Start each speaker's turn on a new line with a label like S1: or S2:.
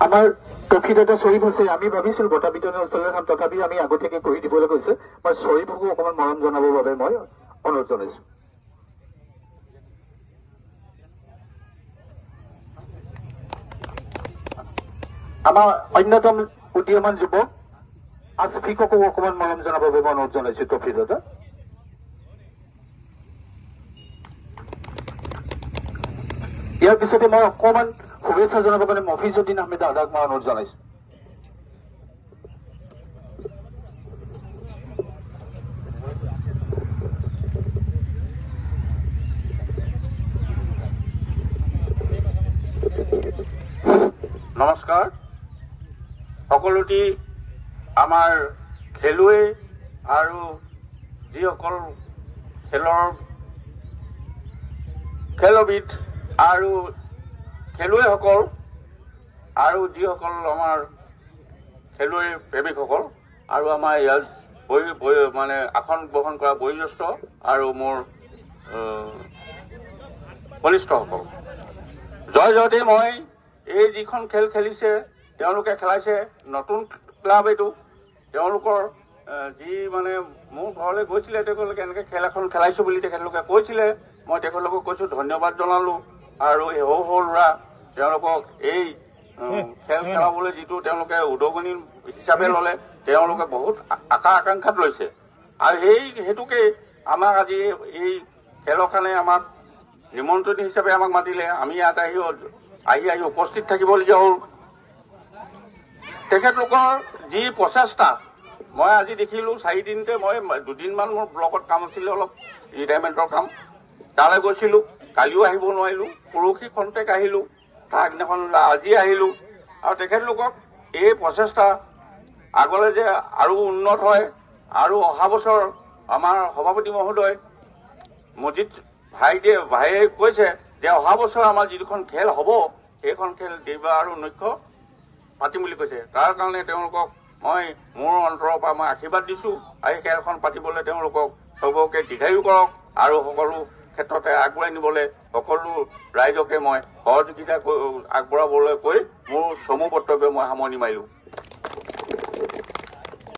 S1: আমাৰ ট্ৰফি এটা শ্বহীদ হৈছে। আমি ভাবিছিলো বঁটা বিতৰণী অনুষ্ঠানৰ কাম, তথাপি আমি আগতীয়াকৈ কৰি দিবলৈ কৈছে। মই শ্বহীদকো অকণমান মৰম জনাবৰ বাবে মই অনুৰোধ জনাইছো। আমাৰ অন্যতম উদীয়মান যুৱক আসফিককো অকণমান মৰম জনাবৰ বাবে অনুৰোধ জনাইছো ট্ৰফি এটা। ইয়াৰ পিছতে মই অকণমান শুভেচ্ছা জনাবৰ কাৰণে মফিজুদ্দিন আহমেদ আদাক মই অনুৰোধ জনাইছো।
S2: নমস্কাৰ। সকলোটি আমাৰ খেলুৱৈ আৰু যিসকল খেলবিদ আৰু খেলুৱৈসকল আৰু যিসকল আমাৰ খেলুৱৈ প্ৰেমিকসকল আৰু আমাৰ ইয়াত মানে আসন গ্ৰহণ কৰা বয়োজ্যেষ্ঠ আৰু মোৰ বলিষ্ঠসকল, জয় জয়তে মই এই যিখন খেল খেলিছে তেওঁলোকে খেলাইছে নতুন ক্লাব এইটো। তেওঁলোকৰ যি মানে মোৰ ঘৰলৈ গৈছিলে তেখেতলোকে এনেকৈ খেল এখন খেলাইছো বুলি তেখেতলোকে কৈছিলে। মই তেখেতলোকক কৈছো ধন্যবাদ জনালো। আৰু এই সৰু সৰু ল'ৰা তেওঁলোকক এই খেল খেলাবলৈ যিটো তেওঁলোকে উদগনি হিচাপে ল'লে, তেওঁলোকে বহুত আশা আকাংক্ষাত লৈছে। আৰু সেইটোকেই আমাক আজি এই খেলৰ কাৰণে আমাক নিমন্ত্ৰণী হিচাপে আমাক মাতিলে। আমি ইয়াত আহি উপস্থিত থাকিবলগীয়া হ'ল। তেখেতলোকৰ যি প্ৰচেষ্টা মই আজি দেখিলো, 4 দিনতে মই 2 দিনমান মোৰ ব্লকত কাম আছিলে, অলপ ৰিটায়াৰমেণ্টৰ কাম, তালৈ গৈছিলো। কালিও আহিব নোৱাৰিলো, পৰহি খন্তেক আহিলো, তাৰ আগদিনাখন আজি আহিলো। আৰু তেখেতলোকক এই প্ৰচেষ্টা আগলৈ যে আৰু উন্নত হয়, আৰু অহা বছৰ আমাৰ সভাপতি মহোদয় মজিদ ভাইয়ে কৈছে যে অহা বছৰ আমাৰ যিখন খেল হ'ব সেইখন খেল দেওবাৰ আৰু নক্ষ পাতিম বুলি কৈছে। তাৰ কাৰণে তেওঁলোকক মই মোৰ অন্তৰৰ পৰা মই আশীৰ্বাদ দিছো। আৰু এই খেলখন পাতিবলৈ তেওঁলোকক চবকে দীৰ্ঘায়ু কৰক আৰু সকলো ক্ষেত্ৰতে আগুৱাই নিবলৈ সকলো ৰাইজকে মই সহযোগিতা আগবঢ়াবলৈ কৈ মোৰ চমু বক্তব্য মই সামৰণি মাৰিলো।